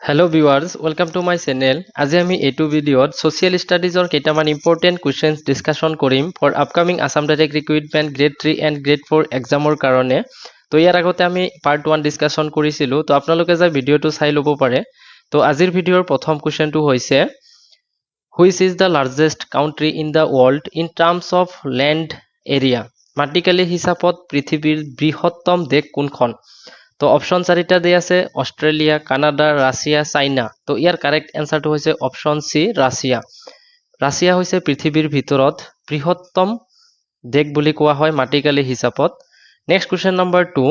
Hello viewers, welcome to my channel. আজি আমি এইটো ভিডিঅত social studiesৰ কেইটামান important questions discussion কৰিম for upcoming Assam Direct Recruitment grade 3 and grade 4 examৰ কাৰণে। তো ইয়াৰ আগতে আমি part 1 discussion কৰিছিলো। তো আপোনালোকে যে ভিডিঅটো চাই ল'ব পাৰে। তো আজিৰ ভিডিঅৰ প্ৰথম questionটো হৈছে Which is the largest country in the world in terms of land area? মাটিকালি হিচাপত পৃথিৱীৰ বৃহত্তম দেশ কোনখন? তো অপশন চাৰিটা দিয়া আছে অস্ট্ৰেলিয়া কানাডা ৰাশিয়া চাইনা তো ইয়াৰ কাৰেক্ট এনসাৰটো হৈছে অপশন সি ৰাশিয়া ৰাশিয়া হৈছে পৃথিৱীৰ ভিতৰত বৃহত্তম দেশ বুলি কোৱা হয় মাটিকালি হিচাপত next question number 2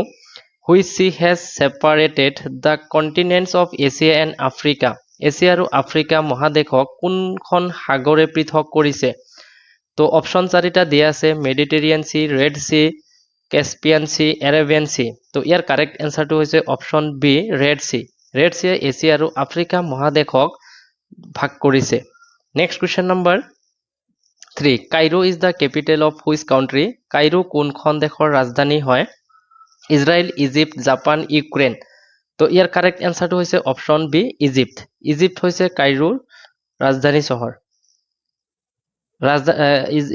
which sea has separated the continents of Asia and Africa Asia আৰু আফ্ৰিকা মহাদেশক কোনখন সাগৰে পৃথক কৰিছে তো অপশন চাৰিটা দিয়া আছে মেডিটেৰিয়ান সি ৰেড সি Caspian Sea, Arabian Sea. তো ইয়াৰ কাৰেক্ট এনসাৰটো হৈছে অপশন বি ৰেড সি ৰেড সিয়ে এছিয়া আৰু আফ্ৰিকা মহাদেশক ভাগ কৰিছে next question number 3 Cairo is the capital of which country Cairo কোনখন দেশৰ ৰাজধানী হয় ইজৰাইল ইজিপ্ট জাপান ইউক্ৰেইন তো ইয়াৰ কাৰেক্ট এনসাৰটো হৈছে অপশন বি ইজিপ্ট ইজিপ্ট হৈছে কাইৰোৰ ৰাজধানী চহৰ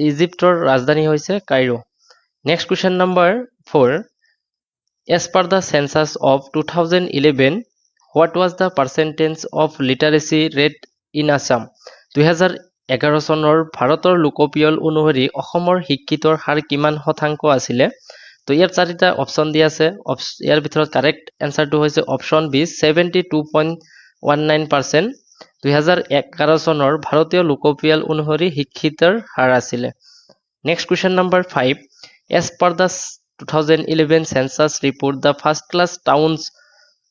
ইজিপ্টৰ ৰাজধানী হৈছে Cairo Next question number 4. As per the census of 2011, what was the percentage of literacy rate in Assam? 2011 চনৰ ভাৰতৰ লোকপিয়ল অনুসৰি অসমৰ শিক্ষিতৰ হাৰ কিমান শতাংশ আছিলে তো ইয়াৰ চাৰিটা অপশন দিয়া আছে ইয়াৰ ভিতৰত কাৰেক্ট এনসাৰটো হৈছে অপশন বি 72.19% 2011 চনৰ ভাৰতীয় লোকপিয়ল অনুসৰি শিক্ষিতৰ হাৰ আছিলে next question number 5 As per the 2011 census report, the first-class towns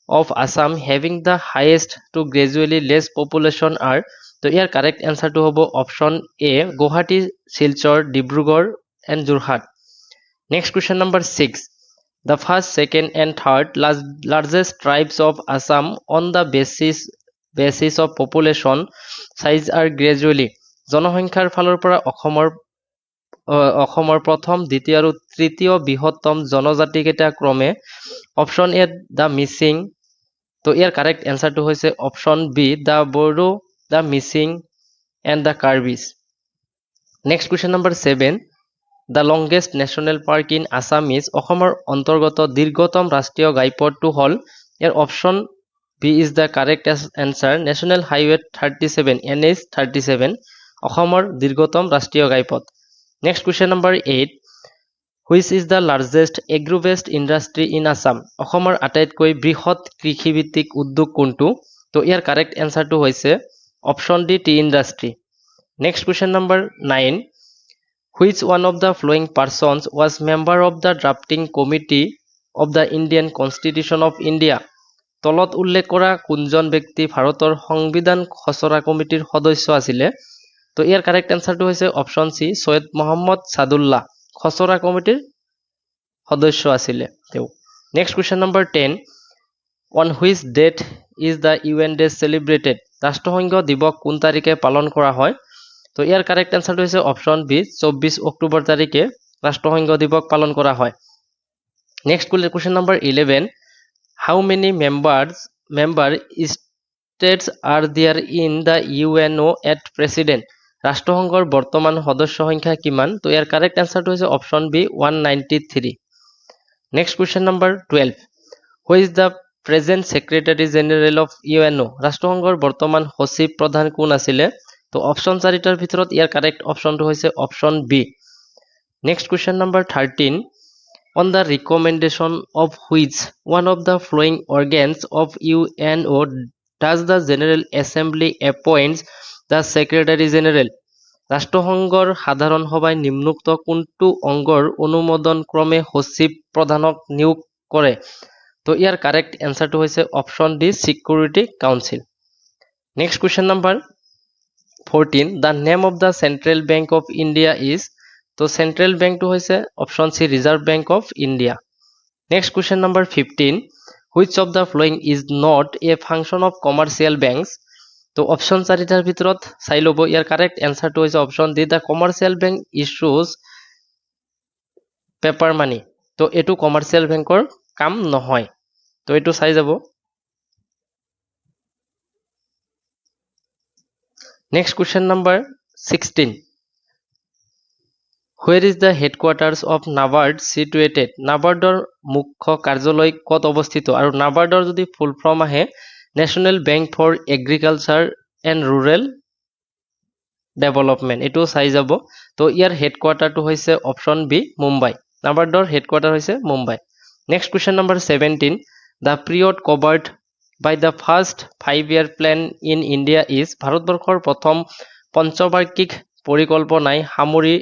of Assam having the highest to gradually less population are তো ইয়াৰ correct answer to হ'ব option A Guwahati, Silchar, Dibrugarh and Jorhat. Next question number 6. The first, second and third largest tribes of Assam on the basis of population size are gradually জনসংখ্যাৰ ফালৰ পৰা অসমৰ প্ৰথম দ্বিতীয় আৰু তৃতীয় বৃহত্তম জনজাতি কেইটা ক্ৰমে অপশন এ দা মিচিং তো ইয়াৰ কাৰেক্ট এনসাৰটো হৈছে option B the Bodo the Mising and the Karbis next question number 7 the longest national park in Assam is অসমৰ অন্তৰ্গত দীৰ্ঘতম ৰাষ্ট্ৰীয় ঘাইপথটো হ'ল ইয়াৰ option B is the correct answer national highway 37 NH 37 অসমৰ দীৰ্ঘতম ৰাষ্ট্ৰীয় ঘাইপথ Next question number 8. Which is the largest agro-based industry in Assam? অসমৰ আটাইতকৈ বৃহৎ কৃষিভিত্তিক উদ্যোগ কোনটো? তো ইয়াৰ correct answer টো হৈছে option D tea industry. Next question number 9. Which one of the following persons was member of the drafting committee of the Indian Constitution of India? তলত উল্লেখ কৰা কোনজন ব্যক্তি ভাৰতৰ সংবিধান খচৰা কমিটিৰ সদস্য আছিলে? তো ইয়াৰ কাৰেক্ট এনসাৰটো হৈছে অপশন সি সৈয়দ মোহাম্মদ সাদুল্লাহ খসৰা কমিটিৰ সদস্য আছিলে তেও next question number 10 on which date is the UN day celebrated ৰাষ্ট্ৰসংঘ দিৱস কোন তাৰিখে পালন কৰা হয় তো ইয়াৰ কাৰেক্ট এনসাৰটো হৈছে অপশন বি 24 অক্টোবৰ তাৰিখে ৰাষ্ট্ৰসংঘ দিৱস পালন কৰা হয় next question number 11 how many member states are there in the UNO at present ৰাষ্ট্ৰসংঘৰ বৰ্তমান সদস্য সংখ্যা কিমান তো ইয়াৰ কাৰেক্ট এনসাৰটো হৈছে option B 193 next question number 12 who is the present secretary general of UNO ৰাষ্ট্ৰসংঘৰ বৰ্তমান সচিব প্ৰধান কোন আছিলে তো অপশন চাৰিটাৰ ভিতৰত ইয়াৰ কাৰেক্ট অপশনটো হৈছে option B next question number 13 on the recommendation of which one of the following organs of UNO does the General Assembly appoints the Secretary General ৰাষ্ট্ৰসংঘৰ সাধাৰণ সভাই নিম্নোক্ত কোনটো অংগৰ অনুমোদন ক্ৰমে সচিব প্ৰধানক নিয়োগ কৰে তো ইয়াৰ কাৰেক্ট এনসাৰটো হৈছে option D security council next question number 14 the name of the Central Bank of India is তো সেন্ট্ৰেল বেংকটো হৈছে option C reserve bank of India next question number 15 which of the following is not a function of commercial banks তো option চাৰিটাৰ ভিতৰত চাই লব ইয়াৰ correct এনসাৰটো হৈছে অপশন ডি দা কমাৰ্শিয়াল বেংক ইস্যুজ পেপাৰ মানি তো এটো কমাৰ্শিয়াল বেংকৰ কাম নহয় তো এটো চাই যাব Next question number 16. Where is the headquarters of NABARD situated? NABARDৰ মুখ্য কাৰ্যালয় ক'ত অৱস্থিত? আৰু NABARDৰ যদি ফুল ফৰ্ম আহে national bank for agriculture and rural development, এইটো চাই যাব। তো ইয়াৰ হেডকোৱাৰ্টাৰটো হৈছে অপশ্যন বি মুম্বাই। NABARDৰ হেডকোৱাৰ্টাৰ হৈছে Mumbai. Next question number 17. The period covered by the first 5-year plan in India is, ভাৰতবৰ্ষৰ প্ৰথম পঞ্চবাৰ্ষিক পৰিকল্পনাই সামৰি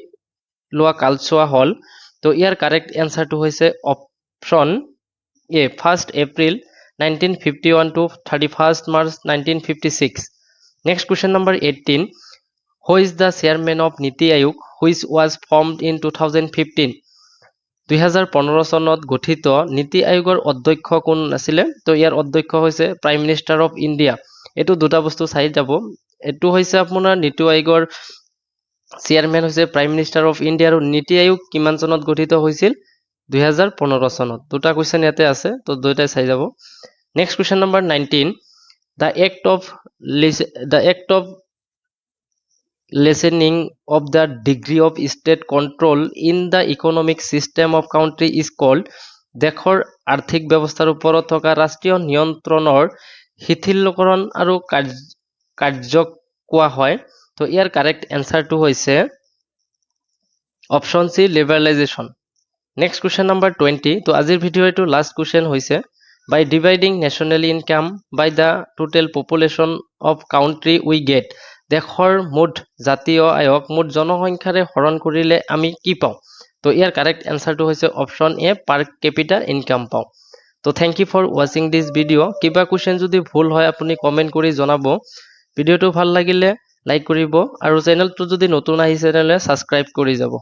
লোৱা কালচোৱা হ'ল। তো ইয়াৰ কাৰেক্ট এনচাৰটো হৈছে option A 1 April 1951 to 31 March 1956। Next question number 18. Who is the chairman of নীতি আয়োগ হুইচ ৱাজ ফৰ্মড ইন 2015? 2015 চনত গঠিত নীতি আয়োগৰ অধ্যক্ষ কোন আছিলে? তো ইয়াৰ অধ্যক্ষ হৈছে প্ৰাইম মিনিষ্টাৰ অফ ইণ্ডিয়া। এইটো দুটা বস্তু চাই যাব। এইটো হৈছে আপোনাৰ নীতি আয়োগৰ চেয়াৰমেন হৈছে প্ৰাইম মিনিষ্টাৰ অফ ইণ্ডিয়া, আৰু নীতি আয়োগ কিমান চনত গঠিত হৈছিল? 2015 চনত। দুটা কুৱেশ্যন ইয়াতে আছে, তো দুয়োটাই চাই যাব। Next question number 19. The act of lessening of the degree of state control in the economic system of country is called, দেশৰ আৰ্থিক ব্যৱস্থাৰ ওপৰত থকা ৰাষ্ট্ৰীয় নিয়ন্ত্ৰণৰ শিথিলকৰণ আৰু কাৰ্যক কোৱা হয়। তো ইয়াৰ কাৰেক্ট এনচাৰটো হৈছে option C liberalization. Next question number 20. তো আজিৰ ভিডিঅ' এইটো লাষ্ট কুৱেশ্যন হৈছে, by dividing national income by the total population of country we get, দেশৰ মুঠ জাতীয় আয়ক মুঠ জনসংখ্যাৰে হৰণ কৰিলে আমি কি পাওঁ? তো ইয়াৰ কাৰেক্ট এনচাৰটো হৈছে অপশ্যন এ পাৰ কেপিটা ইনকাম পাওঁ। তো থেংক ইউ ফৰ ৱাচিং দিছ ভিডিঅ'। কিবা কুৱেশ্যন যদি ভুল হয় আপুনি কমেণ্ট কৰি জনাব। ভিডিঅ'টো ভাল লাগিলে লাইক কৰিব, আৰু চেনেলটো যদি নতুন আহিছে তেনেহ'লে ছাবস্ক্ৰাইব কৰি যাব।